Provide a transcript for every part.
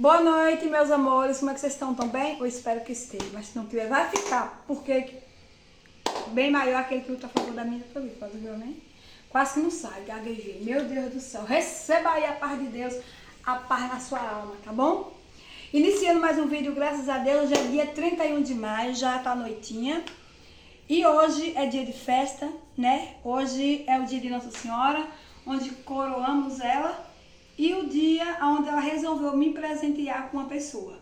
Boa noite, meus amores. Como é que vocês estão? Tão bem? Eu espero que estejam. Mas se não tiver, vai ficar. Porque bem maior aquele que luta a favor da minha vida. Viu, né? Quase que não sai, gaguejei. Meu Deus do céu. Receba aí a paz de Deus, a paz na sua alma, tá bom? Iniciando mais um vídeo, graças a Deus. Já é dia 31 de maio, já tá noitinha. E hoje é dia de festa, né? Hoje é o dia de Nossa Senhora, onde coroamos ela. E o dia onde ela resolveu me presentear com uma pessoa.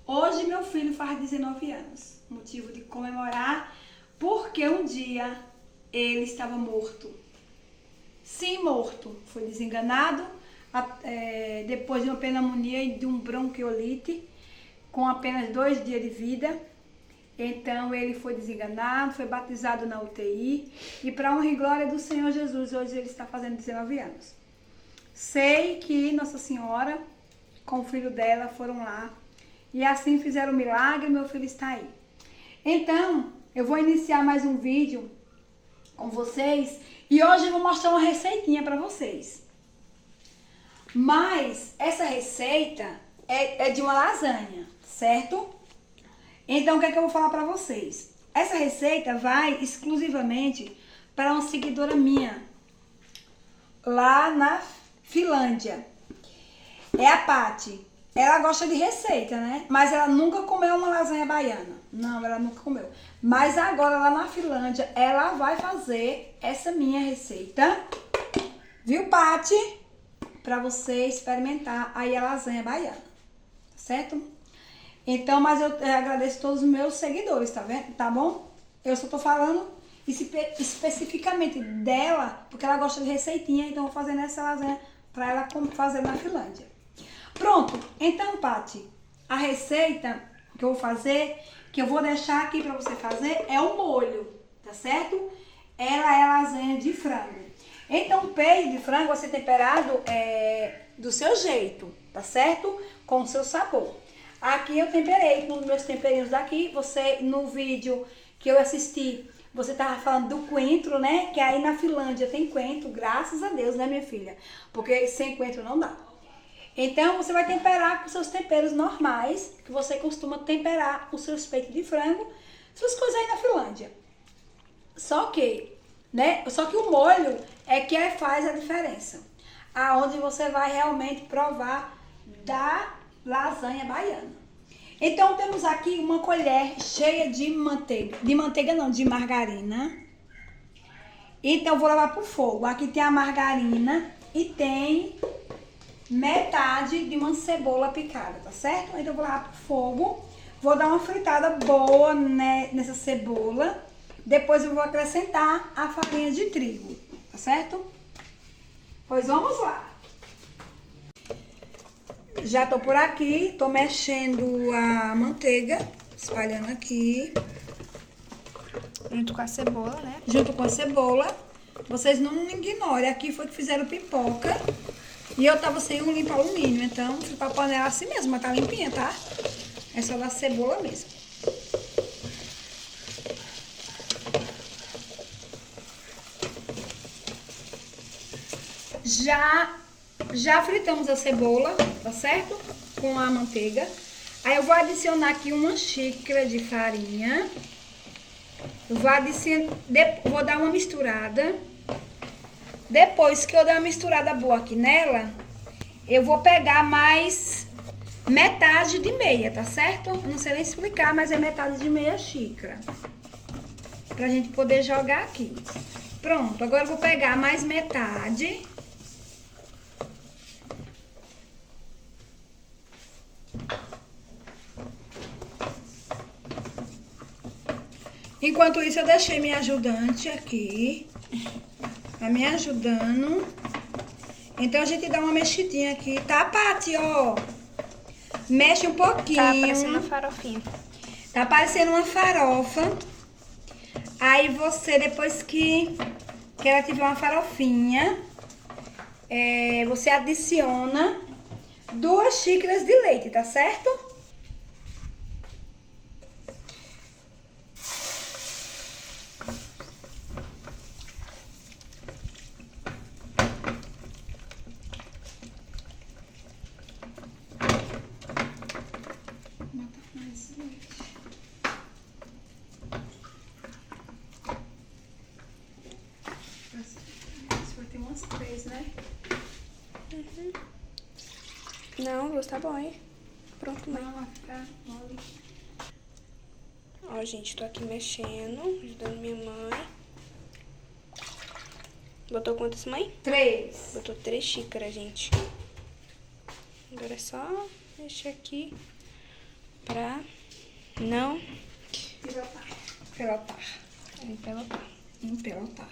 Hoje meu filho faz 19 anos. Motivo de comemorar, porque um dia ele estava morto. Sim, morto. Foi desenganado depois de uma pneumonia e de um bronquiolite, com apenas 2 dias de vida. Então ele foi desenganado, foi batizado na UTI. E para honra e glória do Senhor Jesus, hoje ele está fazendo 19 anos. Sei que Nossa Senhora, com o filho dela, foram lá e assim fizeram um milagre, meu filho está aí. Então, eu vou iniciar mais um vídeo com vocês e hoje eu vou mostrar uma receitinha para vocês. Mas essa receita é de uma lasanha, certo? Então, o que é que eu vou falar para vocês? Essa receita vai exclusivamente para uma seguidora minha, lá na Finlândia. É a Paty. Ela gosta de receita, né? Mas ela nunca comeu uma lasanha baiana. Não, ela nunca comeu. Mas agora lá na Finlândia, ela vai fazer essa minha receita. Viu, Paty? Pra você experimentar aí a lasanha baiana. Tá certo? Então, mas eu agradeço todos os meus seguidores, tá vendo? Tá bom? Eu só tô falando especificamente dela, porque ela gosta de receitinha, então eu vou fazer essa lasanha para ela fazer na Finlândia. Pronto, então, Paty, a receita que eu vou fazer, que eu vou deixar aqui para você fazer, é o molho, tá certo? Ela é lasanha de frango. Então, o peito de frango vai ser temperado do seu jeito, tá certo? Com o seu sabor. Aqui eu temperei com os meus temperinhos daqui. Você, no vídeo que eu assisti, você tava falando do coentro, né? Que aí na Finlândia tem coentro, graças a Deus, né, minha filha? Porque sem coentro não dá. Então, você vai temperar com seus temperos normais, que você costuma temperar os seus peitos de frango, suas coisas aí na Finlândia. Só que o molho é que faz a diferença. Aonde você vai realmente provar da lasanha baiana. Então, temos aqui uma colher cheia de manteiga. De manteiga não, de margarina. Então, vou levar pro fogo. Aqui tem a margarina e tem metade de uma cebola picada, tá certo? Então, eu vou levar pro fogo. Vou dar uma fritada boa, né, nessa cebola. Depois eu vou acrescentar a farinha de trigo, tá certo? Pois vamos lá. Já tô por aqui, tô mexendo a manteiga, espalhando aqui. Junto com a cebola, né? Junto com a cebola. Vocês não ignorem, aqui foi que fizeram pipoca. E eu tava sem um limpa-alumínio, então fui pra panela assim mesmo, mas tá limpinha, tá? É só da cebola mesmo. Já fritamos a cebola, tá certo? Com a manteiga. Aí eu vou adicionar aqui uma xícara de farinha. Vou dar uma misturada. Depois que eu der uma misturada boa aqui nela, eu vou pegar mais metade de meia, tá certo? Eu não sei nem explicar, mas é metade de meia xícara. Pra gente poder jogar aqui. Pronto, agora eu vou pegar mais metade. Enquanto isso, eu deixei minha ajudante aqui, tá me ajudando. Então, a gente dá uma mexidinha aqui, tá, Paty? Ó, mexe um pouquinho. Tá parecendo uma farofinha. Tá parecendo uma farofa. Aí, você, depois que ela tiver uma farofinha, você adiciona 2 xícaras de leite, tá certo? Não, o gosto tá bom, hein? Pronto, mãe. Não, vai ficar mole. Ó, gente, tô aqui mexendo, ajudando minha mãe. Botou quantas, mãe? 3. Botou 3 xícaras, gente. Agora é só mexer aqui pra não Pelotar. empelotar. Empelotar.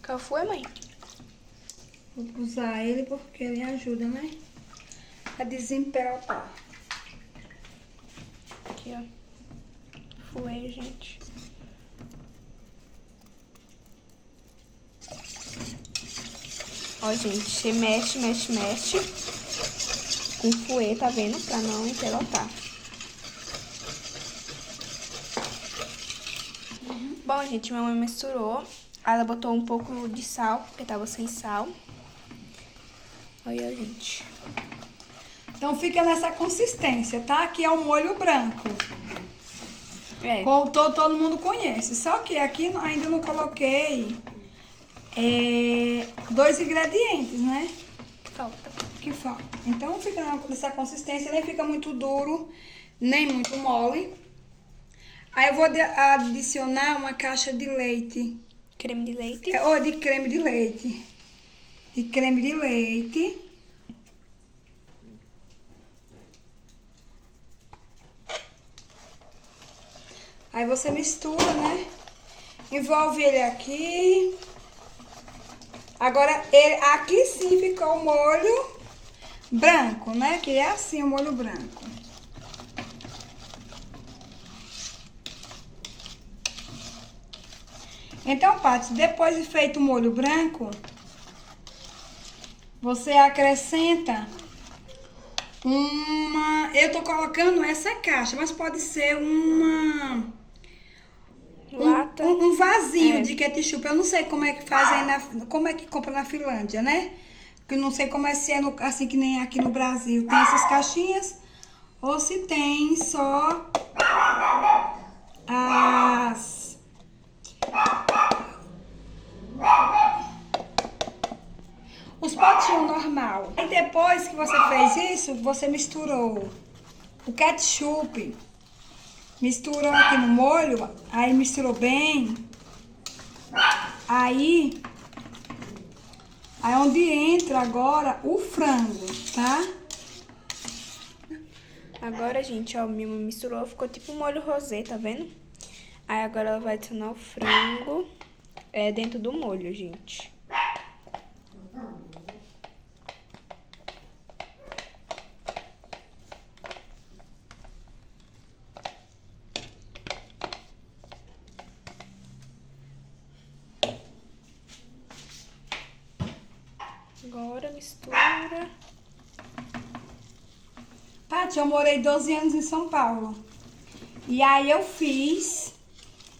Qual foi, mãe? Vou usar ele porque ele ajuda, né? A desempelotar. Aqui, ó. Fouet, gente. Ó, gente, você mexe, mexe, mexe. Com fouet, tá vendo? Pra não empelotar. Bom, gente, minha mãe misturou. Ela botou um pouco de sal, porque tava sem sal. Olha, gente. Então fica nessa consistência, tá? Aqui é o molho branco. É. Como todo mundo conhece. Só que aqui ainda não coloquei 2 ingredientes, né? Falta. Que falta. Então fica nessa consistência, nem fica muito duro, nem muito mole. Aí eu vou adicionar uma caixa de leite. Creme de leite. Ou de creme de leite. De creme de leite. Aí você mistura, né? Envolve ele aqui. Agora, aqui sim ficou o molho branco, né? Que é assim o molho branco. Então, Paty, depois de feito o molho branco, você acrescenta eu tô colocando essa caixa, mas pode ser Lata. um vasinho É. de ketchup. Eu não sei como é que fazem, como é que compra na Finlândia, né? Porque eu não sei como é se é assim que nem aqui no Brasil. Tem essas caixinhas ou se tem só os potinhos normal. Aí depois que você fez isso, você misturou o ketchup, misturou aqui no molho, aí misturou bem. Aí onde entra agora o frango, tá? Agora, gente, ó, minha mãe misturou, ficou tipo um molho rosé, tá vendo? Aí agora ela vai adicionar o frango dentro do molho, gente. Agora mistura. Paty, eu morei 12 anos em São Paulo. E aí eu fiz.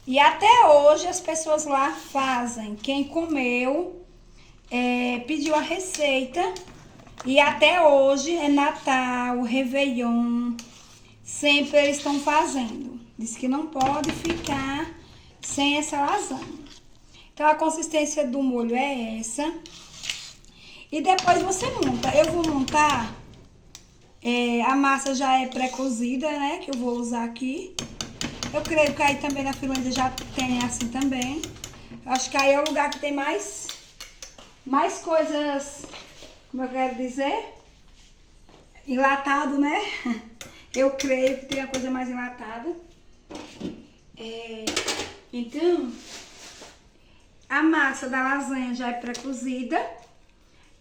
E até hoje as pessoas lá fazem. Quem comeu pediu a receita. E até hoje é Natal, Réveillon. Sempre eles estão fazendo. Diz que não pode ficar sem essa lasanha. Então a consistência do molho é essa. E depois você monta. Eu vou montar, a massa já é pré-cozida, né? Que eu vou usar aqui. Eu creio que aí também na Finlândia já tem assim também. Eu acho que aí é o lugar que tem mais coisas, como eu quero dizer, enlatado, né? Eu creio que tem a coisa mais enlatada. Então, a massa da lasanha já é pré-cozida.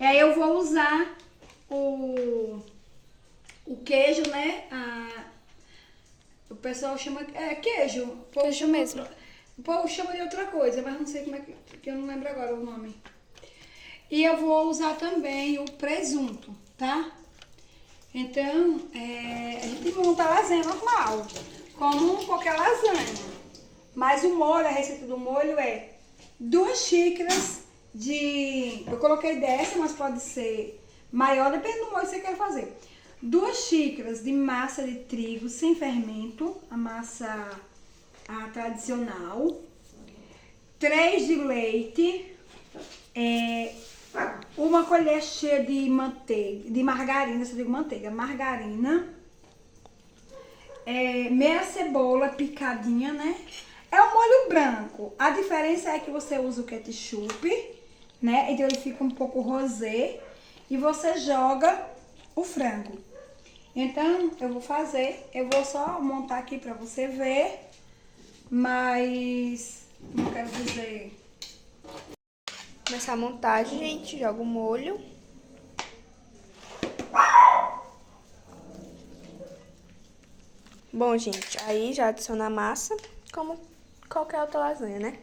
E aí eu vou usar o queijo, né? O pessoal chama queijo. O povo Queijo mesmo. O povo chama de outra coisa, mas não sei como é que eu não lembro agora o nome. E eu vou usar também o presunto, tá? Então, a gente monta a lasanha normal, como qualquer lasanha. Mas o molho, a receita do molho é 2 xícaras de... Eu coloquei dessa, mas pode ser maior, depende do molho que você quer fazer. 2 xícaras de massa de trigo sem fermento, a massa tradicional. 3 de leite. Uma colher cheia de manteiga, de margarina, se eu digo manteiga, margarina. Meia cebola picadinha, né? É um molho branco. A diferença é que você usa o ketchup, né? Então ele fica um pouco rosé e você joga o frango. Então eu vou só montar aqui pra você ver, mas não quero dizer. Começar a montagem, gente, joga o molho. Bom, gente, aí já adiciona a massa, como qualquer outra lasanha, né?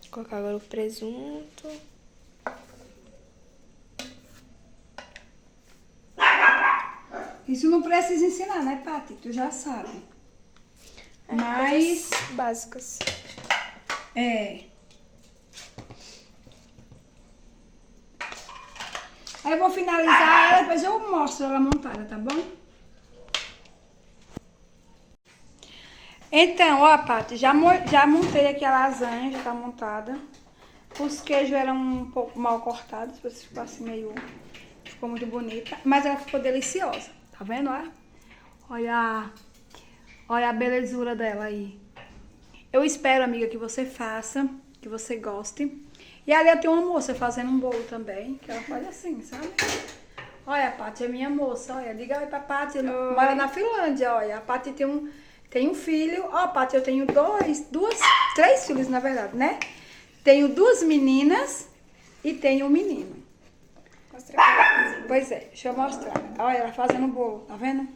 Vou colocar agora o presunto. Isso não precisa ensinar, né, Paty? Tu já sabe. Mas Coisas básicas. Aí eu vou finalizar ela, depois eu mostro ela montada, tá bom? Então, ó, Paty, já montei aqui a lasanha, já tá montada. Os queijos eram um pouco mal cortados, por isso ficou assim meio... Ficou muito bonita, mas ela ficou deliciosa. Tá vendo, ó? Olha a belezura dela aí. Eu espero, amiga, que você faça, que você goste. E ali eu tenho uma moça fazendo um bolo também, que ela faz assim, sabe? Olha, a Paty é minha moça, olha. Diga oi pra Paty, mora na Finlândia, olha. A Paty tem um filho. Ó, Paty, eu tenho três filhos, na verdade, né? Tenho 2 meninas e tenho um menino. Pois é, deixa eu mostrar. Olha, ela fazendo um bolo, tá vendo?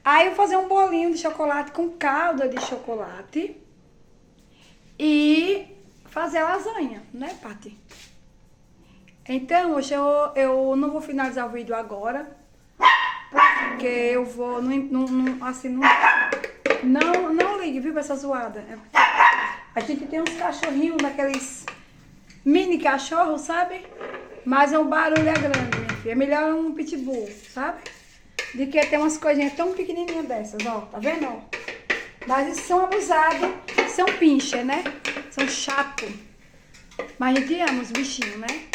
Aí eu vou fazer um bolinho de chocolate com calda de chocolate e fazer a lasanha, né, Paty? Então, hoje eu não vou finalizar o vídeo agora, porque eu vou, não ligue, viu, pra essa zoada. A gente tem uns cachorrinhos daqueles mini cachorros, sabe? Mas o barulho é grande, minha filha. É melhor um pitbull, sabe? De que ter umas coisinhas tão pequenininhas dessas, ó. Tá vendo, ó? Mas eles são abusados, são pincher, né? São chatos. Mas a gente ama os bichinhos, né?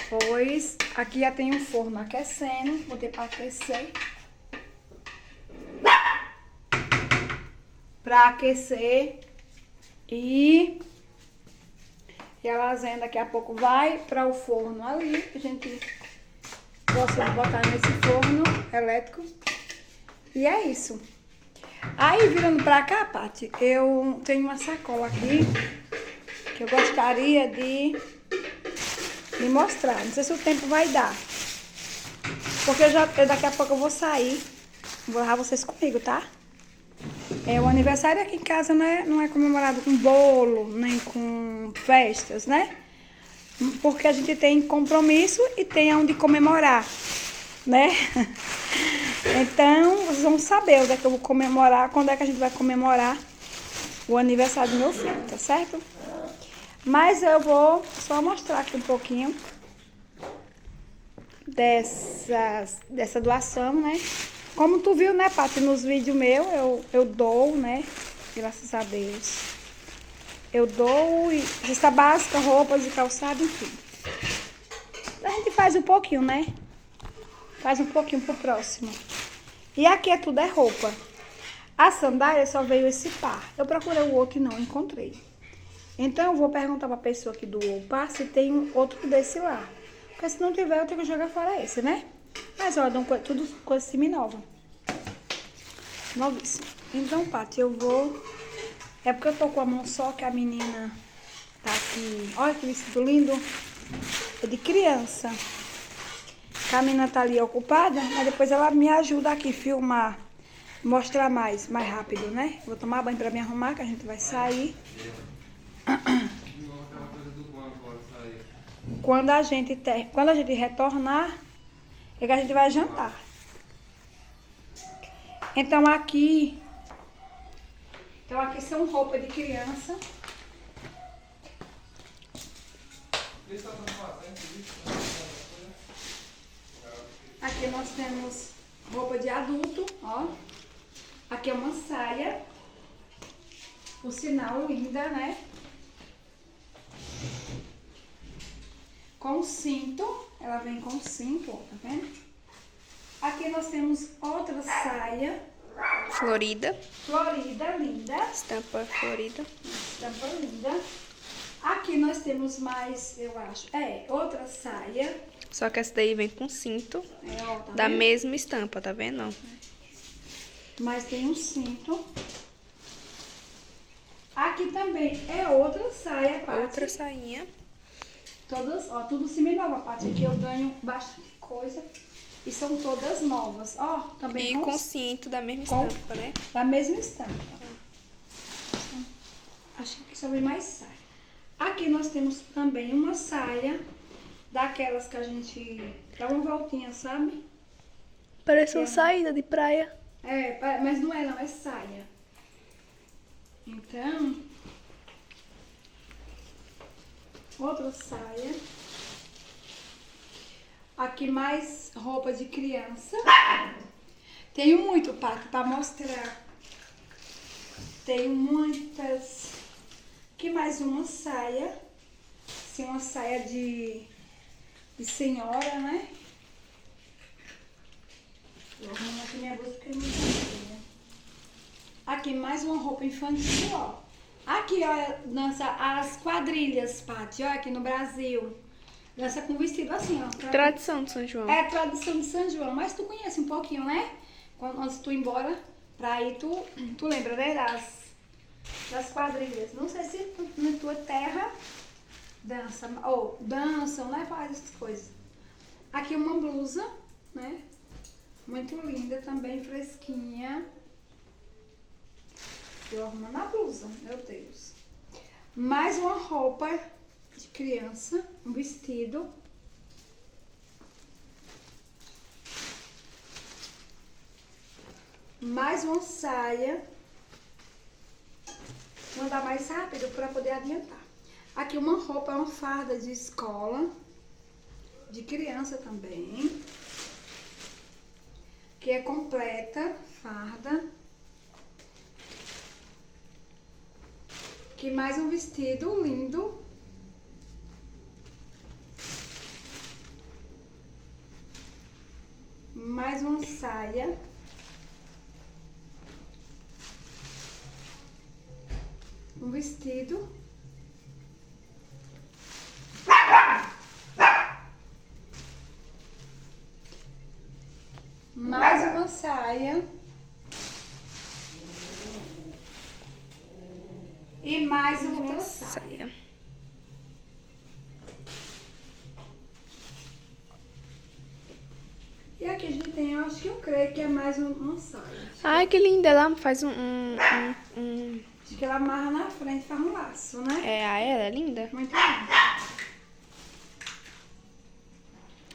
Pois, aqui já tem um forno aquecendo. Botei pra aquecer. Pra aquecer. E a lasanha daqui a pouco vai para o forno ali. A gente gosta de botar nesse forno elétrico. E é isso. Aí, virando pra cá, Paty, eu tenho uma sacola aqui que eu gostaria de mostrar. Não sei se o tempo vai dar. Porque daqui a pouco eu vou sair. Vou levar vocês comigo, tá? O aniversário aqui em casa não é comemorado com bolo, nem com festas, né? Porque a gente tem compromisso e tem onde comemorar, né? Então, vocês vão saber onde é que eu vou comemorar, quando é que a gente vai comemorar o aniversário do meu filho, tá certo? Mas eu vou só mostrar aqui um pouquinho dessa doação, né? Como tu viu, né, Paty, nos vídeos meus, eu dou, né? Graças a Deus. Eu dou cesta básica, roupas e calçado, enfim. A gente faz um pouquinho, né? Faz um pouquinho pro próximo. E aqui tudo é roupa. A sandália só veio esse par. Eu procurei o outro e não encontrei. Então eu vou perguntar pra pessoa que doou o par se tem outro desse lá. Porque se não tiver, eu tenho que jogar fora esse, né? Mas olha, tudo coisa semi-nova. Novíssima. Então, Paty, eu vou... É porque eu tô com a mão só que a menina tá aqui. Olha que vestido lindo. É de criança. A menina tá ali ocupada, mas depois ela me ajuda aqui a filmar. Mostrar mais rápido, né? Vou tomar banho pra me arrumar, que a gente vai sair. Quando a gente retornar, é que a gente vai jantar. Então aqui são roupas de criança. Aqui nós temos roupa de adulto, ó. Aqui é uma saia. Por sinal, linda, né? Com cinto. Ela vem com cinto, ó, tá vendo? Aqui nós temos outra saia. Florida. Florida, linda. Estampa florida. Estampa linda. Aqui nós temos mais, eu acho, outra saia. Só que essa daí vem com cinto. Ó, tá Da vendo? mesma estampa, tá vendo? Mas tem um cinto. Aqui também é outra saia, Paty. Outra sainha. Todas, ó, tudo semi-nova, Paty. Aqui eu ganho bastante coisa. E são todas novas. Ó, também E com cinto da mesma com- estampa, né? da mesma estampa. Acho que aqui só vem mais saia. Aqui nós temos também uma saia daquelas que a gente dá uma voltinha, sabe? Parece uma saída de praia. Mas não é não, é saia. Então, outra saia. Aqui mais roupa de criança. Tenho muito, Paty, pra mostrar. Tenho muitas. Aqui mais uma saia. Assim, uma saia de senhora, né? Vou arrumar aqui minha blusa porque eu não tenho. Aqui mais uma roupa infantil, ó. Aqui, ó, dança as quadrilhas, Paty, ó, aqui no Brasil. Dança com vestido assim, ó. Tradição de São João. É tradição de São João, mas tu conhece um pouquinho, né? Antes de tu ir embora pra ir, tu lembra, né? Das quadrilhas. Não sei se na tua terra dançam, né? Faz essas coisas. Aqui uma blusa, né? Muito linda também, fresquinha. Eu arrumando a blusa, meu Deus. Mais uma roupa de criança, um vestido. Mais uma saia. Vou andar mais rápido para poder adiantar. Aqui uma roupa, uma farda de escola. De criança também. Que é completa, farda. Aqui mais um vestido lindo. Mais uma saia. Um vestido. Mais uma saia. E mais outra saia. E aqui a gente tem, eu acho que eu creio que é mais uma saia. Ai, que linda. Ela faz Acho que ela amarra na frente e faz um laço, né? ela é linda. Muito lindo.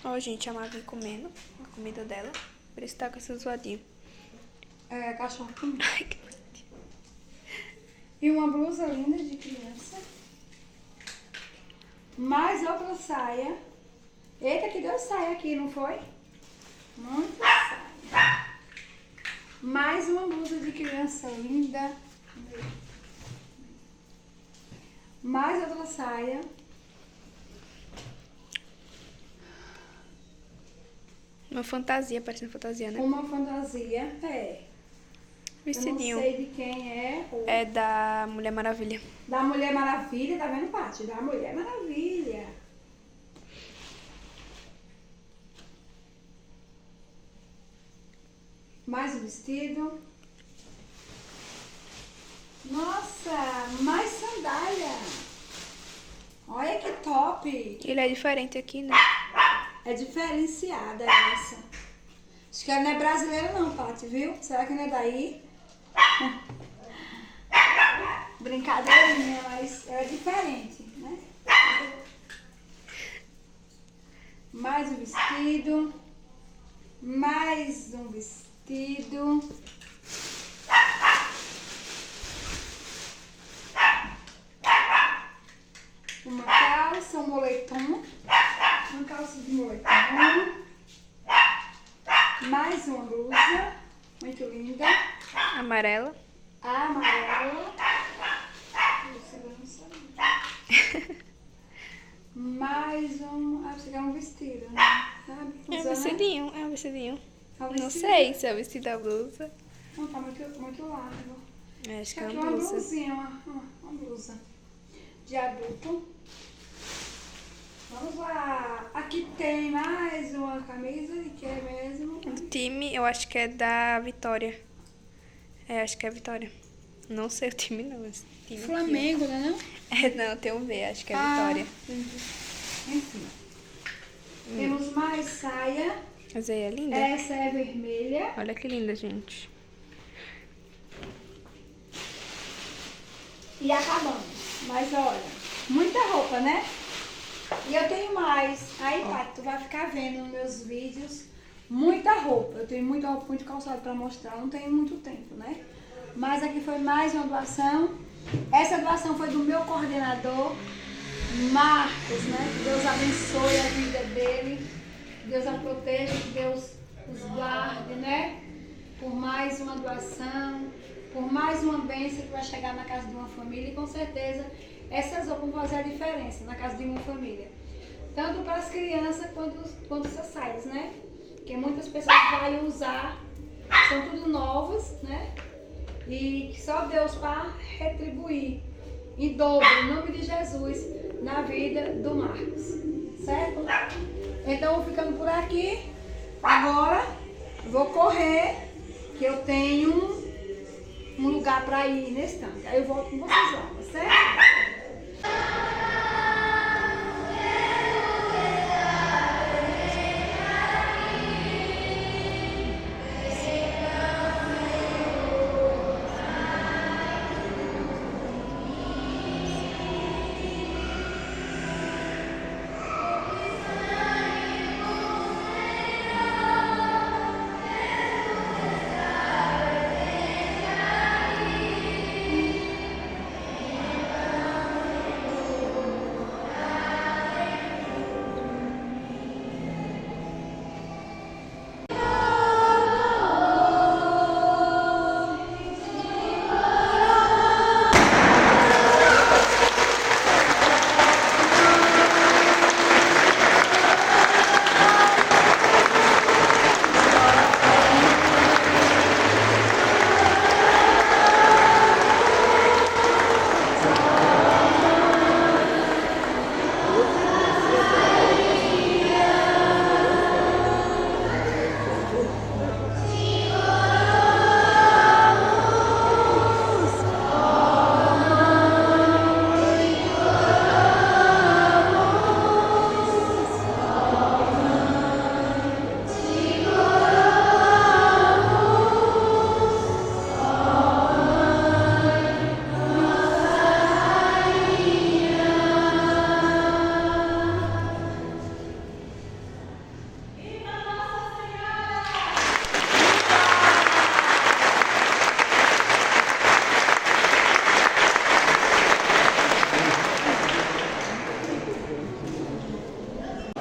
Ó, gente, a Má vem comendo a comida dela. Por isso tá com esse zoadinho. É, cachorro também. Ai, que bonitinho. E uma blusa linda de criança. Mais outra saia. Eita, que deu saia aqui, não foi? Muita saia. Mais uma blusa de criança linda. Mais outra saia. Uma fantasia, parecendo fantasia, né? Uma fantasia. Vestidinho. Eu não sei de quem é. É da Mulher Maravilha. Da Mulher Maravilha, tá vendo, Paty? Da Mulher Maravilha. Mais um vestido. Nossa, mais sandália. Olha que top. Ele é diferente aqui, né? É diferenciada essa. Acho que ela não é brasileira não, Paty, viu? Será que não é daí? Brincadeirinha, mas ela é diferente, né? Mais um vestido. Mais um vestido. Uma calça, um moletom. Uma calça de moletom. Mais uma blusa. Muito linda. Amarela. Amarela. Mais um... Ah, você quer um vestido, né? Sabe? É um Usa, né? vestidinho, é um vestidinho. É um Não vestido. sei se é o vestido da blusa. Não, tá muito largo. Acho que é Aqui uma uma blusa. blusinha, uma blusa de adulto. Vamos lá. Aqui tem mais uma camisa de que é mesmo? Do time, eu acho que é da Vitória. É, acho que é a Vitória. Não sei o time não, esse time aqui, Flamengo, né não? ó. É, não, tem um V, acho que é a Vitória. Entendi. Enfim. Temos mais saia. Mas aí é linda. Essa é vermelha. Olha que linda, gente. E acabamos. Mas olha, muita roupa, né? E eu tenho mais. Aí, Paty, tu vai ficar vendo nos meus vídeos muita roupa. Eu tenho muita roupa, muito calçado pra mostrar. Não tenho muito tempo, né? Mas aqui foi mais uma doação. Essa doação foi do meu coordenador, Marcos, né? Que Deus abençoe a vida dele. Que Deus a proteja, que Deus os guarde, né? Por mais uma doação, por mais uma bênção que vai chegar na casa de uma família. E com certeza essas roupas vão fazer a diferença na casa de uma família. Tanto para as crianças quanto essas saias, né? Que muitas pessoas vão usar, são tudo novas, né? E que só Deus para retribuir em dobro, em nome de Jesus, na vida do Marcos. Certo? Então, vou ficando por aqui. Agora, vou correr, que eu tenho um lugar para ir nesse tanque. Aí eu volto com vocês lá, tá certo?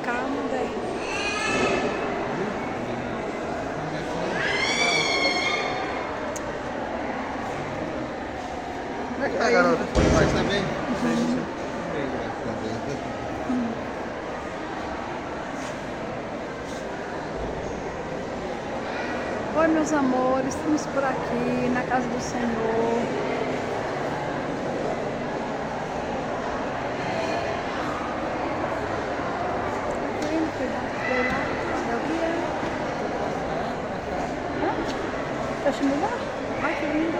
Calma, daí. Como é que tá, garota? Mas tá bem? Bem, graças a Deus. Oi, meus amores, estamos por aqui na casa do Senhor. Tá achando lá? Ai, que lindo.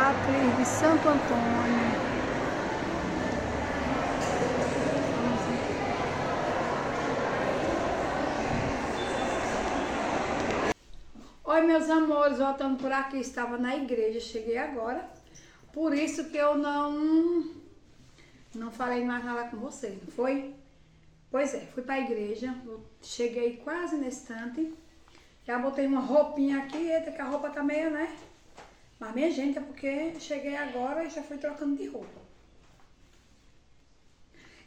Imperatriz de Santo Antônio. Oi, meus amores, voltando por aqui, estava na igreja, cheguei agora, por isso que eu não falei mais nada com vocês, não foi? Pois é, fui pra igreja, cheguei quase na estante, já botei uma roupinha aqui, eita que a roupa tá meio, né? Mas minha gente, é porque cheguei agora e já fui trocando de roupa.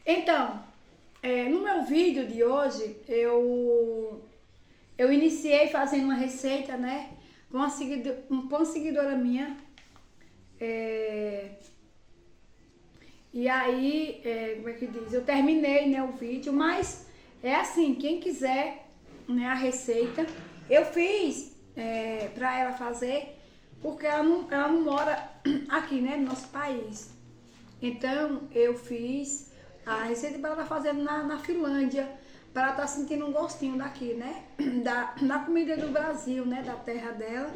Então, no meu vídeo de hoje, eu iniciei fazendo uma receita, né? Com uma seguidora minha. E aí, como é que diz? Eu terminei, né, o vídeo, mas é assim, quem quiser, né, a receita, eu fiz pra ela fazer, porque ela não mora aqui, né, no nosso país. Então, eu fiz a receita para ela fazer na Finlândia, para ela estar sentindo um gostinho daqui, né, da comida do Brasil, né, da terra dela.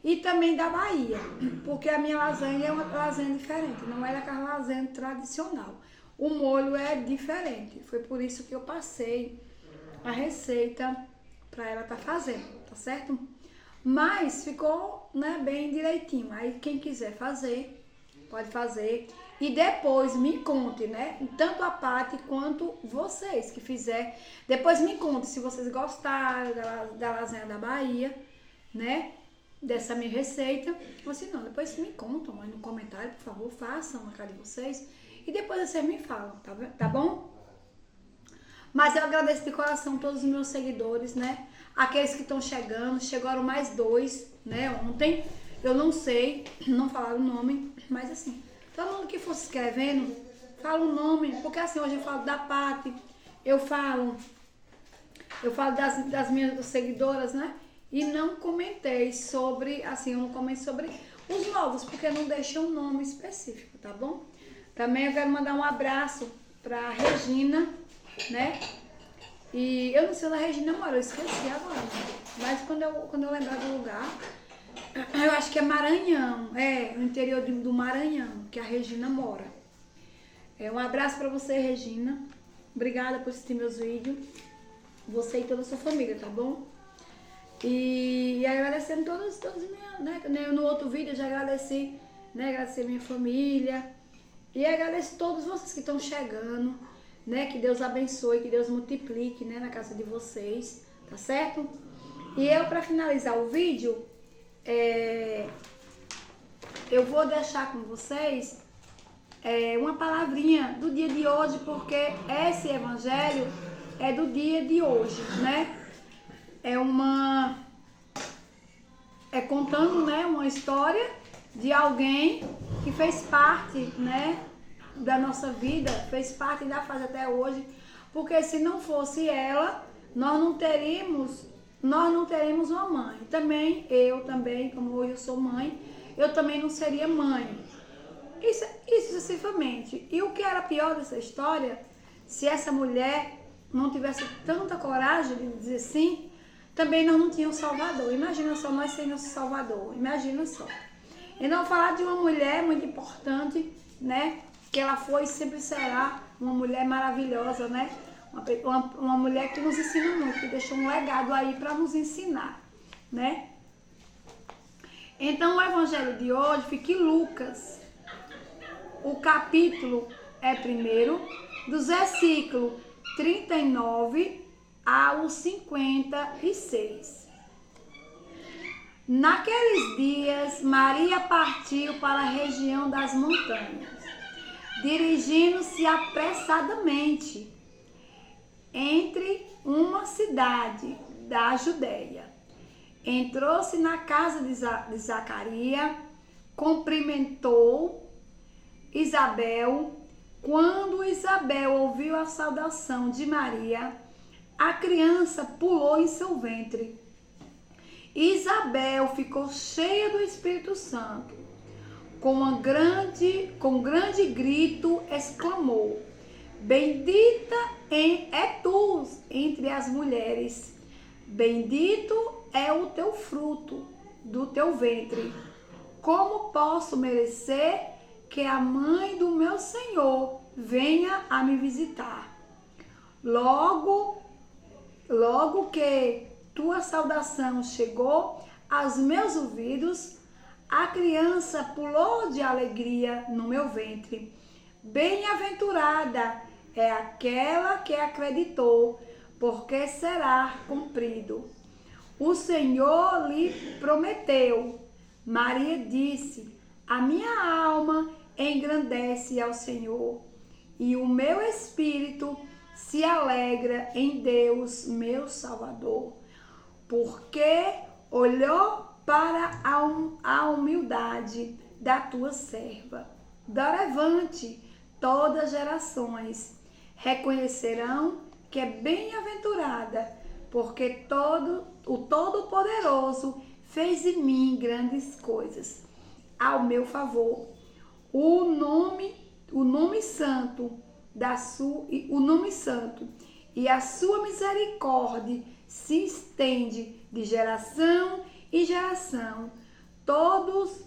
E também da Bahia, porque a minha lasanha é uma lasanha diferente, não é aquela lasanha tradicional. O molho é diferente, foi por isso que eu passei a receita para ela estar fazendo, tá certo? Mas ficou, né, bem direitinho, aí quem quiser fazer, pode fazer. E depois me conte, né, tanto a Paty quanto vocês que fizer. Depois me conte se vocês gostaram da lasanha da Bahia, né? Dessa minha receita, ou se não, depois me contam aí no comentário, por favor, façam na cara de vocês e depois vocês me falam, tá bom? Mas eu agradeço de coração todos os meus seguidores, né? Aqueles que estão chegando, chegaram mais 2, né? Ontem, eu não sei, não falaram o nome, mas assim, todo mundo que for se inscrevendo, fala o nome, porque assim, hoje eu falo da Paty, eu falo das minhas seguidoras, né? E não comentei sobre, assim, eu não comentei sobre os novos, porque não deixa um nome específico, tá bom? Também eu quero mandar um abraço pra Regina, né? E eu não sei onde a Regina mora, eu esqueci agora. Mas quando eu lembrar do lugar, eu acho que é Maranhão, no interior do Maranhão, que a Regina mora. Um abraço pra você, Regina. Obrigada por assistir meus vídeos. Você e toda a sua família, tá bom? E agradecendo todos minha, né? No outro vídeo eu já agradeci, né? Agradecer minha família. E agradeço todos vocês que estão chegando, né? Que Deus abençoe, que Deus multiplique, né? Na casa de vocês, tá certo? E eu, pra finalizar o vídeo, eu vou deixar com vocês uma palavrinha do dia de hoje, porque esse evangelho é do dia de hoje, né? É contando, né, uma história de alguém que fez parte, né, da nossa vida, fez parte da fase até hoje, porque se não fosse ela, nós não teríamos uma mãe. Eu também, como hoje eu sou mãe, eu também não seria mãe. Isso sucessivamente. E o que era pior dessa história, se essa mulher não tivesse tanta coragem de dizer sim, também nós não tínhamos Salvador. Imagina só nós sem nosso Salvador. Imagina só. Então, falar de uma mulher muito importante, né? Que ela foi e sempre será uma mulher maravilhosa, né? Uma mulher que nos ensina muito, que deixou um legado aí para nos ensinar, né? Então, o evangelho de hoje fica em Lucas. O capítulo é primeiro, dos versículos 39 ao 56. Naqueles dias, Maria partiu para a região das montanhas, dirigindo-se apressadamente entre uma cidade da Judeia. Entrou-se na casa de Zacarias, cumprimentou Isabel. Quando Isabel ouviu a saudação de Maria, a criança pulou em seu ventre. Isabel ficou cheia do Espírito Santo. Com grande grito exclamou: Bendita é tu entre as mulheres, bendito é o teu fruto do teu ventre. como posso merecer que a mãe do meu Senhor venha a me visitar? Logo que tua saudação chegou aos meus ouvidos, a criança pulou de alegria no meu ventre. Bem-aventurada é aquela que acreditou, porque será cumprido. O Senhor lhe prometeu. Maria disse: a minha alma engrandece ao Senhor, e o meu espírito se alegra em Deus, meu Salvador, porque olhou para a humildade da tua serva. Doravante, todas as gerações reconhecerão que é bem-aventurada, porque o Todo-Poderoso fez em mim grandes coisas ao meu favor. O nome santo e a sua misericórdia se estende de geração em geração. Todos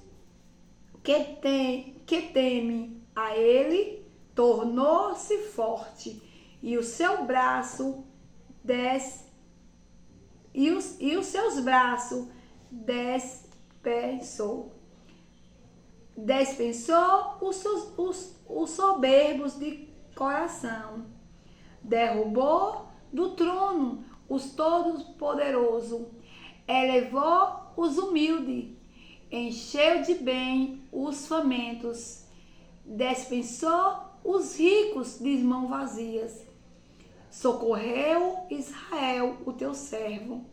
que temem a ele tornou-se forte, e o seu braço os seus braços dispensou os soberbos de coração, derrubou do trono os todos-poderosos, elevou os humildes, encheu de bem os famintos, dispensou os ricos de mãos vazias. Socorreu Israel, o teu servo,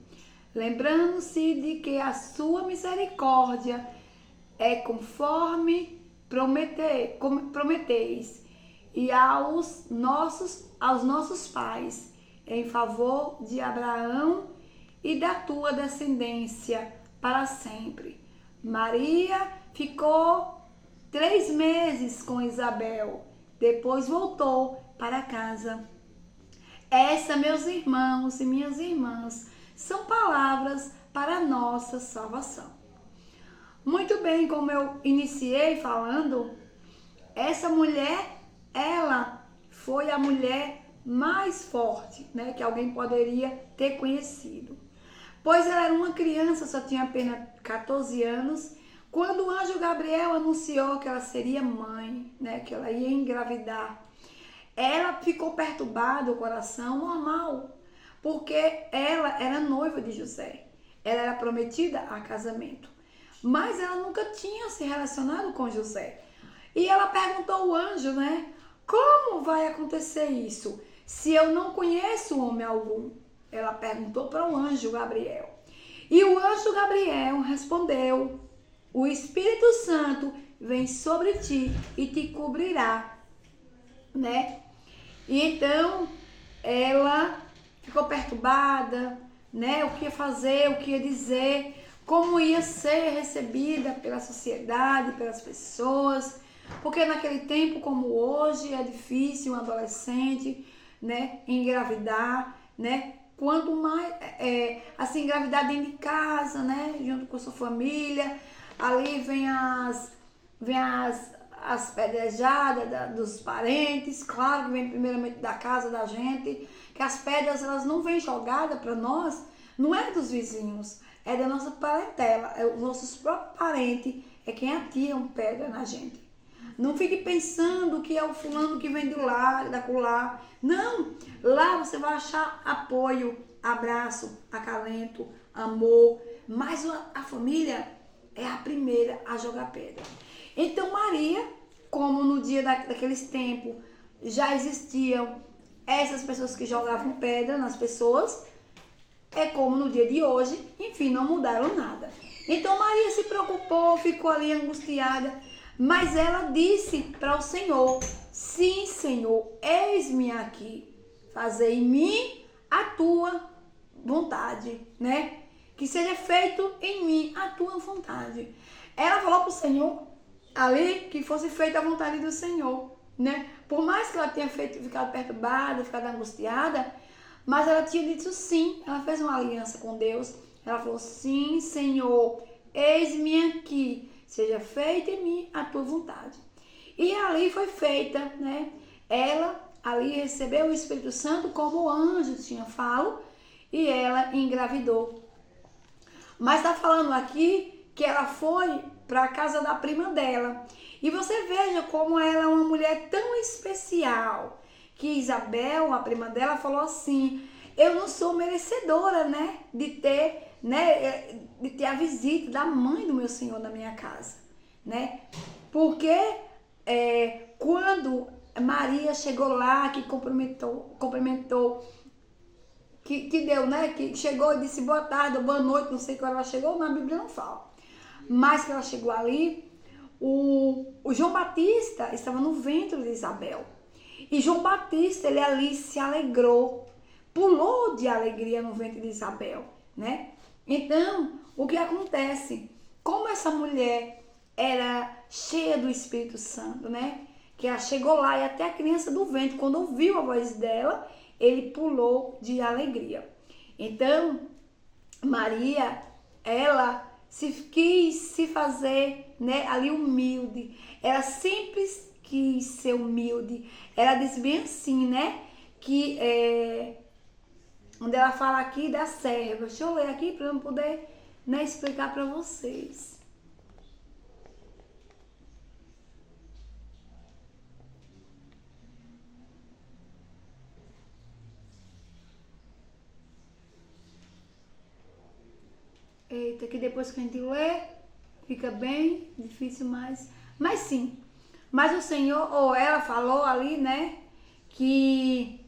lembrando-se de que a sua misericórdia é conforme prometeis, e aos nossos pais, em favor de Abraão e da tua descendência para sempre. Maria ficou 3 meses com Isabel, depois voltou para casa. Essa, meus irmãos e minhas irmãs, são palavras para a nossa salvação. Muito bem, como eu iniciei falando, essa mulher, ela foi a mulher mais forte, né, que alguém poderia ter conhecido. Pois ela era uma criança, só tinha apenas 14 anos, quando o anjo Gabriel anunciou que ela seria mãe, né, que ela ia engravidar. Ela ficou perturbada, o coração normal, porque ela era noiva de José. Ela era prometida a casamento, mas ela nunca tinha se relacionado com José. E ela perguntou ao anjo, né, como vai acontecer isso, se eu não conheço homem algum? Ela perguntou para o anjo Gabriel. E o anjo Gabriel respondeu: o Espírito Santo vem sobre ti e te cobrirá, né? E então ela ficou perturbada, né? O que ia fazer, o que ia dizer, como ia ser recebida pela sociedade, pelas pessoas, porque naquele tempo como hoje é difícil um adolescente, né, engravidar, né? Quanto mais, assim, engravidar dentro de casa, né, junto com a sua família, ali vem as pedrejadas dos parentes, claro que vem primeiramente da casa da gente, que as pedras elas não vêm jogadas para nós, não é dos vizinhos, é da nossa parentela, é os nossos próprios parentes, é quem atiram pedra na gente. Não fique pensando que é o fulano que vem do lar, da colar. Não, lá você vai achar apoio, abraço, acalento, amor, mas a família é a primeira a jogar pedra. Então Maria, como no dia daqueles tempos já existiam essas pessoas que jogavam pedra nas pessoas, é como no dia de hoje, enfim, não mudaram nada. Então Maria se preocupou, ficou ali angustiada, mas ela disse para o Senhor: sim, Senhor, eis-me aqui, fazei em mim a tua vontade, né? Que seja feito em mim a tua vontade. Ela falou para o Senhor ali que fosse feita a vontade do Senhor, né? Por mais que ela tenha ficado perturbada, ficado angustiada, mas ela tinha dito sim. Ela fez uma aliança com Deus. Ela falou: sim, Senhor, eis-me aqui, seja feita em mim a tua vontade. E ali foi feita, né? Ela ali recebeu o Espírito Santo como o anjo tinha falado e ela engravidou. Mas está falando aqui que ela foi para a casa da prima dela. E você veja como ela é uma mulher tão especial, que Isabel, a prima dela, falou assim: eu não sou merecedora, né, de ter a visita da mãe do meu Senhor na minha casa, né? Porque quando Maria chegou lá, que cumprimentou, que deu, né? Que chegou e disse boa tarde ou boa noite, não sei quando ela chegou, na Bíblia não fala. Mas que ela chegou ali, o João Batista estava no ventre de Isabel. E João Batista, ele ali se alegrou, pulou de alegria no ventre de Isabel, né? Então, o que acontece? Como essa mulher era cheia do Espírito Santo, né? Que ela chegou lá e até a criança do ventre, quando ouviu a voz dela, ele pulou de alegria. Então, Maria, ela quis se fazer, né, ali humilde. Ela sempre quis ser humilde. Ela diz bem assim, né? Que onde ela fala aqui da serva. Deixa eu ler aqui para eu poder, né, explicar para vocês. Eita, que depois que a gente lê, fica bem difícil, mas sim. Mas o Senhor, ou ela falou ali, né, que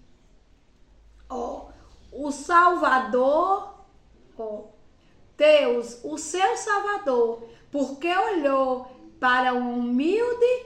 o Salvador, Deus, o seu Salvador, porque olhou para uma humilde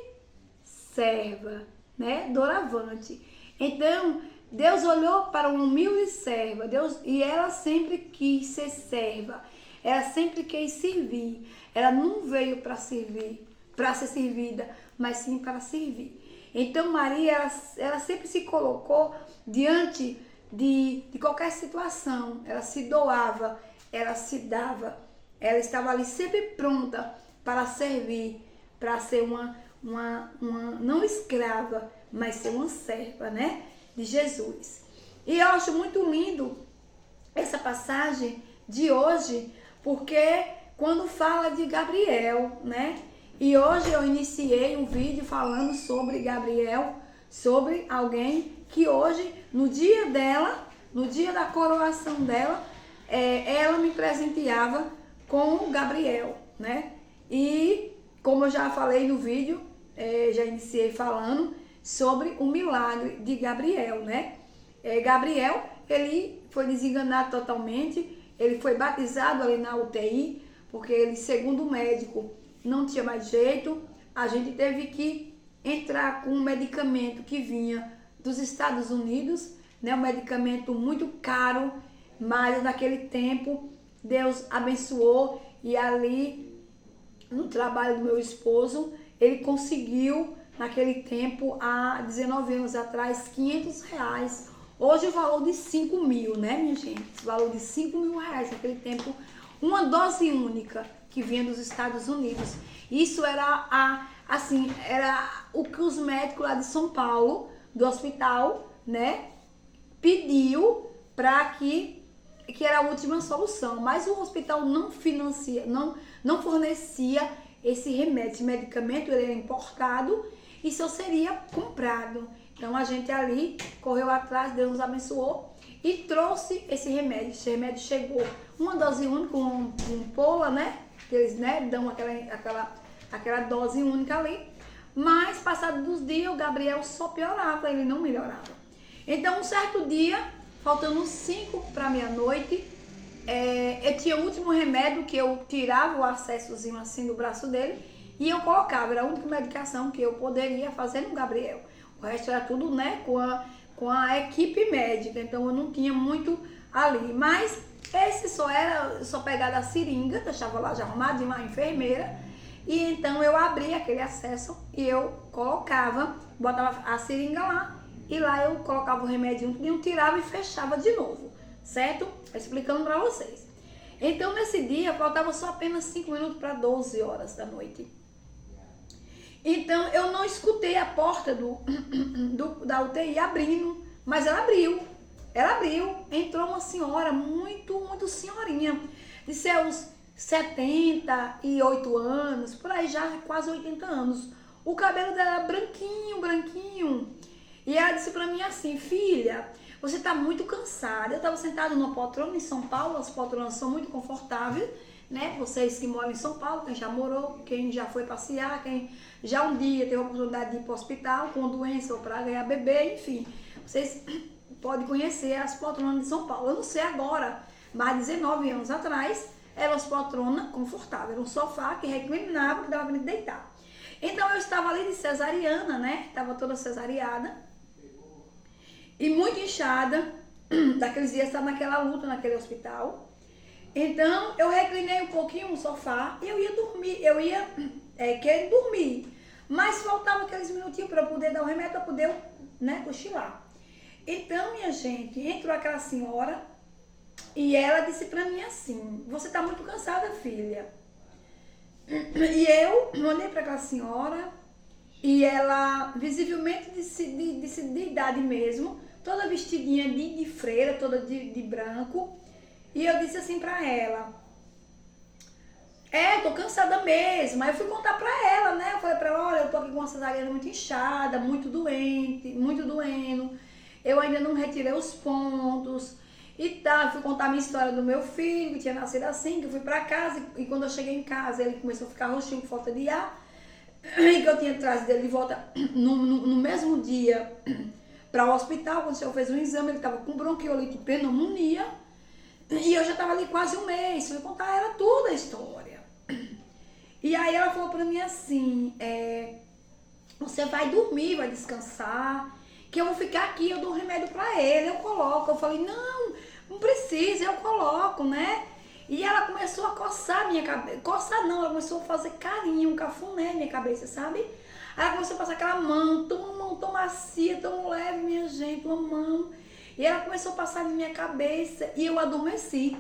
serva, né, doravante. Então, Deus olhou para uma humilde serva, e ela sempre quis ser serva. Ela sempre quis servir. Ela não veio para servir, para ser servida, mas sim para servir. Então Maria, ela sempre se colocou diante de qualquer situação. Ela se doava, ela se dava. Ela estava ali sempre pronta para servir, para ser uma não escrava, mas ser uma serva, né, de Jesus. E eu acho muito lindo essa passagem de hoje, porque quando fala de Gabriel, né? E hoje eu iniciei um vídeo falando sobre Gabriel, sobre alguém que hoje, no dia dela, no dia da coroação dela, ela me presenteava com o Gabriel, né? E como eu já falei no vídeo, já iniciei falando sobre o milagre de Gabriel, né? Gabriel, ele foi desenganado totalmente. Ele foi batizado ali na UTI, porque ele, segundo o médico, não tinha mais jeito. A gente teve que entrar com um medicamento que vinha dos Estados Unidos, né? Um medicamento muito caro, mas naquele tempo Deus abençoou e ali, no trabalho do meu esposo, ele conseguiu, naquele tempo, há 19 anos atrás, R$500. Hoje o valor de 5 mil, né, minha gente? O valor de 5 mil reais naquele tempo, uma dose única que vinha dos Estados Unidos. Isso era era o que os médicos lá de São Paulo, do hospital, né, pediu para que era a última solução. Mas o hospital não financia, não fornecia esse remédio, esse medicamento, ele era importado e só seria comprado. Então a gente ali correu atrás, Deus nos abençoou e trouxe esse remédio. Esse remédio chegou, uma dose única, um pola, né? Que eles, né, dão aquela dose única ali. Mas passados dos dias, o Gabriel só piorava, ele não melhorava. Então um certo dia, faltando 5 para meia-noite, eu tinha o último remédio que eu tirava o acessozinho assim do braço dele e eu colocava. Era a única medicação que eu poderia fazer no Gabriel. O resto era tudo, né, com a equipe médica, então eu não tinha muito ali. Mas esse só pegava a seringa, deixava lá já arrumadinho, uma enfermeira, e então eu abria aquele acesso e eu colocava, botava a seringa lá, e lá eu colocava o remédio, tirava e fechava de novo, certo? Explicando para vocês. Então, nesse dia, faltava só apenas 5 minutos para 12 horas da noite. Então, eu não escutei a porta da UTI abrindo, mas ela abriu. Ela abriu. Entrou uma senhora, muito senhorinha, de seus 78 anos, por aí já quase 80 anos. O cabelo dela era branquinho. E ela disse pra mim assim: filha, você tá muito cansada. Eu tava sentada numa poltrona em São Paulo, as poltronas são muito confortáveis, né? Vocês que moram em São Paulo, quem já morou, quem já foi passear, quem já um dia teve a oportunidade de ir para o hospital com doença ou para ganhar bebê, enfim. Vocês podem conhecer as poltronas de São Paulo. Eu não sei agora, mas 19 anos atrás, eram as poltronas confortáveis. Era um sofá que reclinava, que dava para deitar. Então eu estava ali de cesariana, né? Estava toda cesariada. E muito inchada. Daqueles dias estava naquela luta, naquele hospital. Então eu reclinei um pouquinho no sofá e eu ia dormir. Eu ia querer dormir. Mas faltavam aqueles minutinhos para eu poder dar o remédio, para poder, né, cochilar. Então, minha gente, entrou aquela senhora e ela disse pra mim assim: você tá muito cansada, filha. E eu olhei pra aquela senhora e ela, visivelmente de idade mesmo, toda vestidinha de freira, toda de branco. E eu disse assim pra ela: tô cansada mesmo. Aí eu fui contar pra ela, né? Eu falei pra ela: olha, eu tô aqui com uma cesariana muito inchada, muito doente, muito doendo. Eu ainda não retirei os pontos e tal. Fui contar a minha história do meu filho, que tinha nascido assim, que eu fui pra casa e quando eu cheguei em casa ele começou a ficar roxinho com falta de ar. E que eu tinha trazido ele de volta no mesmo dia para o hospital. Quando o senhor fez um exame, ele estava com bronquiolite e pneumonia. E eu já estava ali quase um mês. Fui contar a ela toda a história. E aí ela falou pra mim assim: você vai dormir, vai descansar, que eu vou ficar aqui, eu dou um remédio pra ele, eu coloco. Eu falei: não precisa, eu coloco, né? E ela começou a coçar minha cabeça. Coçar não, ela começou a fazer carinho, um cafuné na minha cabeça, sabe? Aí ela começou a passar aquela mão tão macia, tão leve, minha gente, uma mão. E ela começou a passar na minha cabeça e eu adormeci.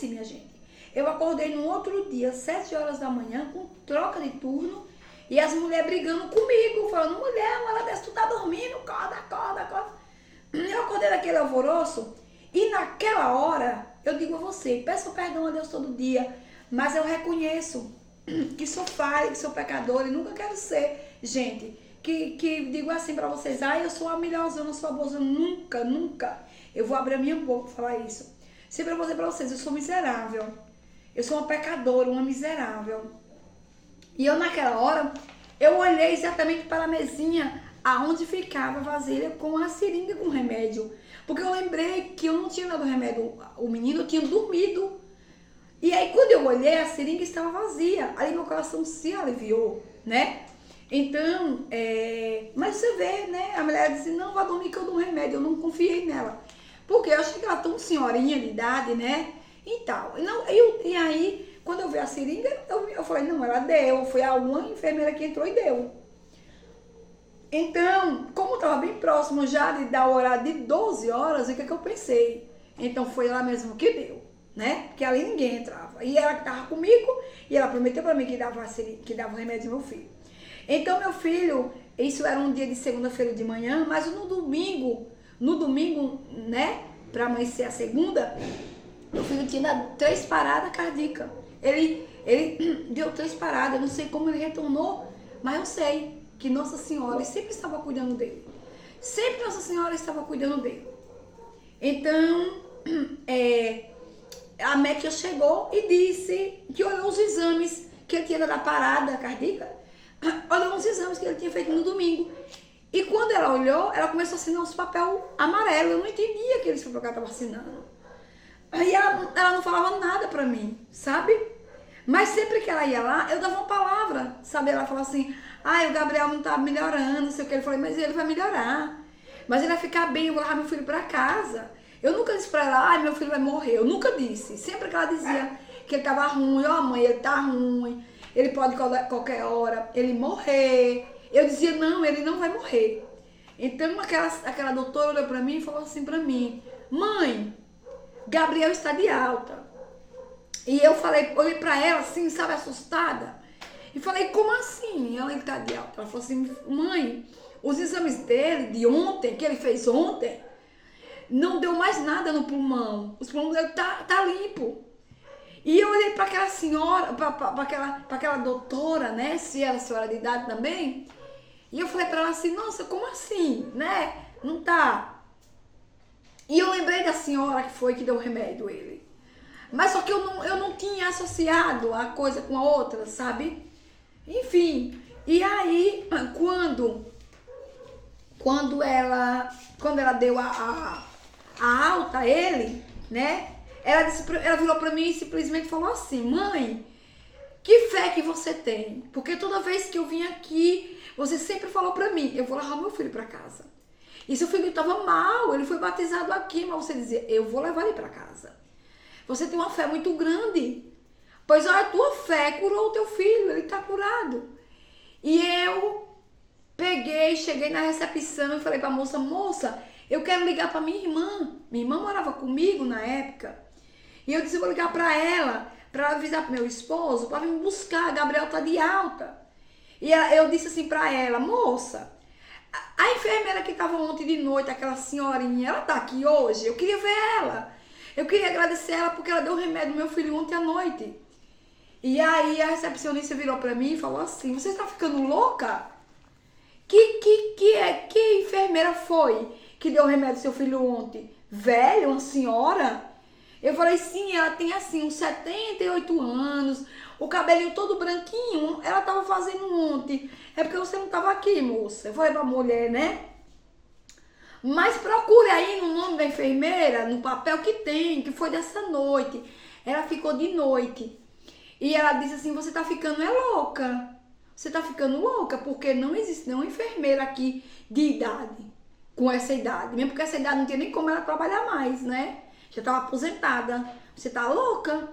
Minha gente. Eu acordei no outro dia, 7 horas da manhã, com troca de turno. E as mulheres brigando comigo, falando: mulher, uma hora dessa tu tá dormindo, acorda. Eu acordei daquele alvoroço e naquela hora, eu digo a você, peço perdão a Deus todo dia, mas eu reconheço que sou falha, que sou pecadora e nunca quero ser, gente, que digo assim pra vocês: eu sou a melhorzona, eu sou a boazona, nunca. Eu vou abrir a minha boca pra falar isso. Sempre eu vou dizer pra vocês: eu sou miserável, eu sou uma pecadora, uma miserável. E eu naquela hora, eu olhei exatamente para a mesinha aonde ficava a vasilha com a seringa com remédio. Porque eu lembrei que eu não tinha dado remédio, o menino tinha dormido. E aí quando eu olhei, a seringa estava vazia. Aí meu coração se aliviou, né? Então, mas você vê, né? A mulher disse: não, vai dormir que eu dou um remédio. Eu não confiei nela. Porque eu achei que ela tão senhorinha de idade, né? E tal. E aí, quando eu vi a seringa, eu falei: não, ela deu. Foi alguma enfermeira que entrou e deu. Então, como estava bem próximo já de dar o horário de 12 horas, o que eu pensei? Então foi lá mesmo que deu, né? Porque ali ninguém entrava. E ela que estava comigo, e ela prometeu para mim que dava o remédio ao meu filho. Então, meu filho, isso era um dia de segunda-feira de manhã, mas no domingo, né? Para amanhecer a segunda, meu filho tinha dado 3 paradas cardíacas. Ele deu 3 paradas, eu não sei como ele retornou, mas eu sei que Nossa Senhora sempre estava cuidando dele. Sempre Nossa Senhora estava cuidando dele. Então, a médica chegou e disse que olhou os exames que ele tinha dado a parada cardíaca, olhou os exames que ele tinha feito no domingo. E quando ela olhou, ela começou a assinar uns papel amarelo. Eu não entendia aqueles papel que ela estava assinando. Aí ela não falava nada pra mim, sabe? Mas sempre que ela ia lá, eu dava uma palavra, sabe? Ela falava assim: o Gabriel não tá melhorando, não sei o que. Ele falou: mas ele vai melhorar. Mas ele vai ficar bem, eu vou levar meu filho pra casa. Eu nunca disse pra ela: meu filho vai morrer. Eu nunca disse. Sempre que ela dizia que ele tava ruim: mãe, ele tá ruim, ele pode qualquer hora ele morrer. Eu dizia: não, ele não vai morrer. Então aquela doutora olhou pra mim e falou assim pra mim: mãe, Gabriel está de alta. E eu falei, olhei pra ela assim, sabe, assustada. E falei, como assim? Ela tá de alta. Ela falou assim, mãe, os exames dele de ontem, que ele fez ontem, não deu mais nada no pulmão. Os pulmões dele tá limpo. E eu olhei para aquela senhora, para aquela doutora, né? Se ela é senhora de idade também. E eu falei para ela assim, nossa, como assim, né? Não tá. E eu lembrei da senhora que foi que deu o remédio a ele. Mas só que eu não tinha associado a coisa com a outra, sabe? Enfim. E aí, quando ela deu a alta a ele, né? Ela virou pra mim e simplesmente falou assim, mãe, que fé que você tem? Porque toda vez que eu vim aqui, você sempre falou pra mim, eu vou levar meu filho pra casa. E seu filho estava mal, ele foi batizado aqui, mas você dizia, eu vou levar ele pra casa. Você tem uma fé muito grande. Pois olha, a tua fé curou o teu filho, ele tá curado. E eu cheguei na recepção e falei pra moça, eu quero ligar pra minha irmã. Minha irmã morava comigo na época. E eu disse, eu vou ligar pra ela avisar pro meu esposo, pra vir me buscar, a Gabriel tá de alta. E eu disse assim pra ela, moça, a enfermeira que tava ontem de noite, aquela senhorinha, ela tá aqui hoje? Eu queria ver ela. Eu queria agradecer ela porque ela deu remédio ao meu filho ontem à noite. E aí a recepcionista virou pra mim e falou assim, você está ficando louca? Que enfermeira foi que deu remédio ao seu filho ontem? Velho, uma senhora? Eu falei, sim, ela tem assim uns 78 anos, o cabelinho todo branquinho, ela tava fazendo ontem. É porque você não tava aqui, moça. Eu falei pra mulher, né? Mas procure aí no nome da enfermeira, no papel que tem, que foi dessa noite. Ela ficou de noite. E ela disse assim, você tá ficando louca. Você tá ficando louca, porque não existe nenhuma enfermeira aqui de idade, com essa idade. Mesmo porque essa idade não tinha nem como ela trabalhar mais, né? Já estava aposentada. Você tá louca?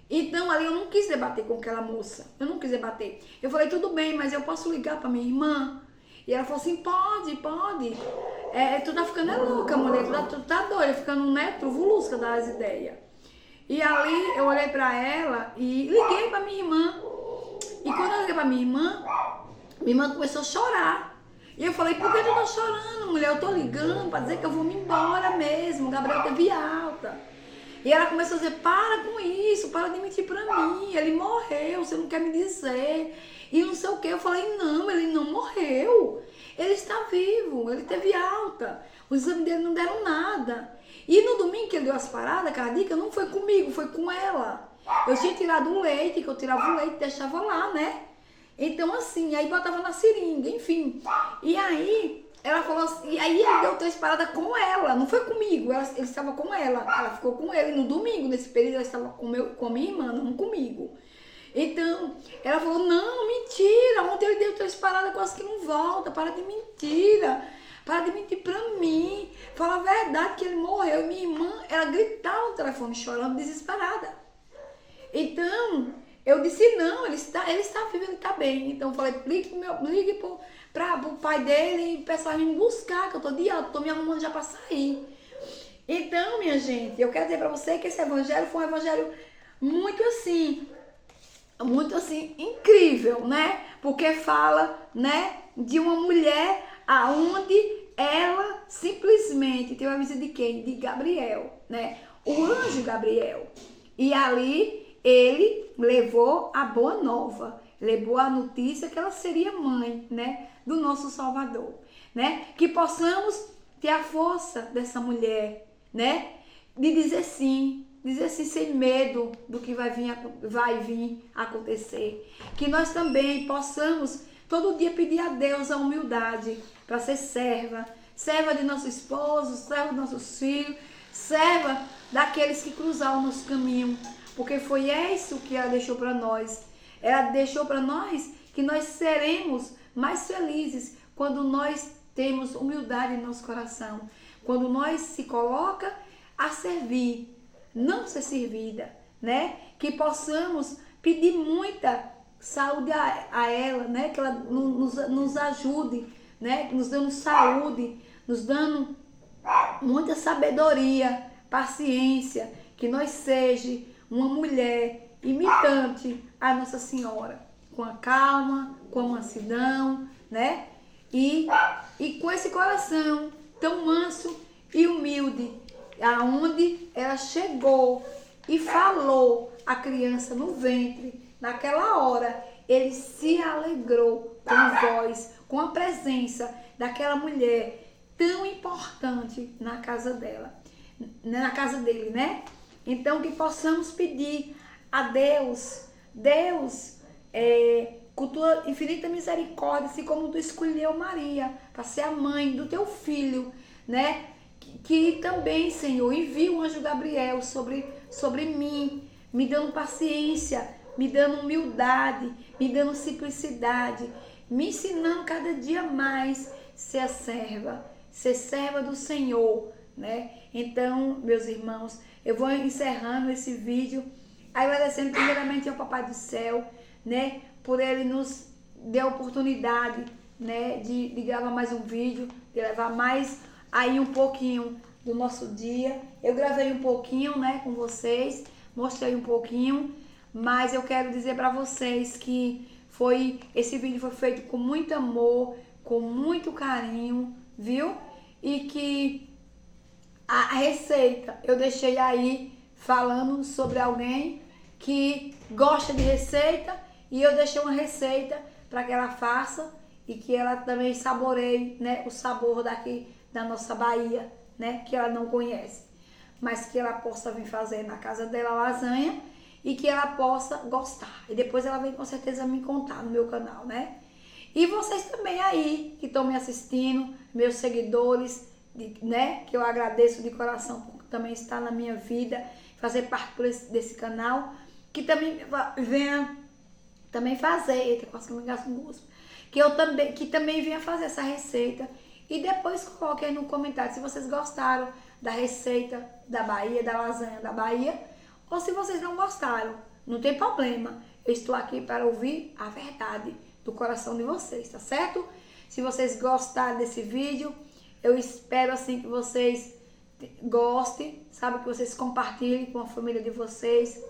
Então ali eu não quis debater com aquela moça. Eu não quis debater. Eu falei, tudo bem, mas eu posso ligar pra minha irmã? E ela falou assim, pode. Tu tá ficando louca, mulher. Tu tá doida, ficando, né, truvulusca das ideias. E ali eu olhei pra ela e liguei pra minha irmã. E quando eu liguei pra minha irmã começou a chorar. E eu falei, por que tu tá chorando, mulher? Eu tô ligando pra dizer que eu vou me embora mesmo. O Gabriel teve alta. E ela começou a dizer, para com isso, para de mentir pra mim. Ele morreu, você não quer me dizer. E não sei o que. Eu falei, não, ele não morreu. Ele está vivo, ele teve alta. Os exames dele não deram nada. E no domingo que ele deu as paradas cardíacas, não foi comigo, foi com ela. Eu tinha tirado o leite, que eu tirava o leite e deixava lá, né? Então assim, aí botava na seringa, enfim. E aí, ela falou assim, e aí ele deu 3 paradas com ela, não foi comigo, ele estava com ela. Ela ficou com ele no domingo, nesse período ela estava com a minha irmã, não comigo. Então, ela falou, não, mentira, ontem ele deu 3 paradas, quase que não volta, para de mentira. Para de mentir pra mim. Fala a verdade que ele morreu. E minha irmã, ela gritava no telefone, chorando, desesperada. Então, eu disse, não, ele está vivo, ele está bem. Então, eu falei, ligue pro pai dele e peça a me buscar, que eu tô de alta, tô me arrumando já pra sair. Então, minha gente, eu quero dizer pra você que esse evangelho foi um evangelho muito assim, incrível, né? Porque fala, né, de uma mulher aonde ela simplesmente teve a visita de quem? De Gabriel, né? O anjo Gabriel. E ali ele levou a boa nova, levou a notícia que ela seria mãe, né, do nosso Salvador, né? Que possamos ter a força dessa mulher, né, de dizer sim sem medo do que vai vir acontecer. Que nós também possamos todo dia pedir a Deus a humildade para ser serva de nosso esposo, serva de nossos filhos, serva daqueles que cruzaram o nosso caminho, porque foi isso que ela deixou para nós. Ela deixou para nós que nós seremos mais felizes quando nós temos humildade em nosso coração, quando nós se coloca a servir, não ser servida, né? Que possamos pedir muita saúde a ela, né? Que ela nos ajude, né? Nos dando saúde, nos dando muita sabedoria, paciência, que nós seja uma mulher imitante a Nossa Senhora, com a calma, com a mansidão, né? E com esse coração tão manso e humilde, aonde ela chegou e falou a criança no ventre, naquela hora, ele se alegrou com a voz, com a presença daquela mulher tão importante na casa dela, na casa dele, né? Então que possamos pedir a Deus, com tua infinita misericórdia, assim como tu escolheu Maria para ser a mãe do teu filho, né? Que também, Senhor, envie o anjo Gabriel sobre mim, me dando paciência, me dando humildade, me dando simplicidade, me ensinando cada dia mais ser serva do Senhor, né? Então, meus irmãos, eu vou encerrando esse vídeo, agradecendo primeiramente ao Papai do Céu, né? Por ele nos dar a oportunidade, né? De gravar mais um vídeo, de levar mais aí um pouquinho do nosso dia. Eu gravei um pouquinho, né? Com vocês, mostrei um pouquinho, mas eu quero dizer para vocês que esse vídeo foi feito com muito amor, com muito carinho, viu? E que a receita eu deixei aí falando sobre alguém que gosta de receita, e eu deixei uma receita para que ela faça e que ela também saboreie, né, o sabor daqui da nossa Bahia, né, que ela não conhece, mas que ela possa vir fazer na casa dela lasanha e que ela possa gostar. E depois ela vem com certeza me contar no meu canal, né? E vocês também aí que estão me assistindo, meus seguidores, né, que eu agradeço de coração por também estar na minha vida, fazer parte desse canal, que também venha também fazer, eita, quase que eu me gasto no gosto, que também venha fazer essa receita e depois coloquem aí no comentário se vocês gostaram da receita da Bahia, da lasanha da Bahia, ou se vocês não gostaram, não tem problema, eu estou aqui para ouvir a verdade do coração de vocês, tá certo? Se vocês gostaram desse vídeo, eu espero assim que vocês gostem, sabe, que vocês compartilhem com a família de vocês.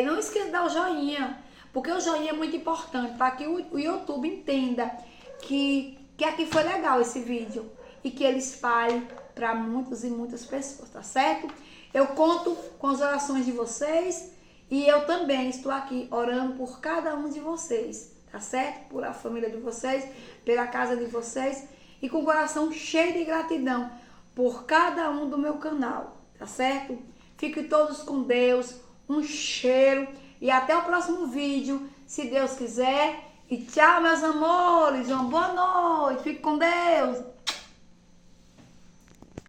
Não esqueça de dar o joinha, porque o joinha é muito importante para que o YouTube entenda que aqui foi legal esse vídeo e que ele espalhe para muitas e muitas pessoas, tá certo? Eu conto com as orações de vocês e eu também estou aqui orando por cada um de vocês, tá certo? Por a família de vocês, pela casa de vocês e com o coração cheio de gratidão por cada um do meu canal, tá certo? Fiquem todos com Deus, um cheiro e até o próximo vídeo, se Deus quiser. E tchau, meus amores, uma boa noite, fique com Deus.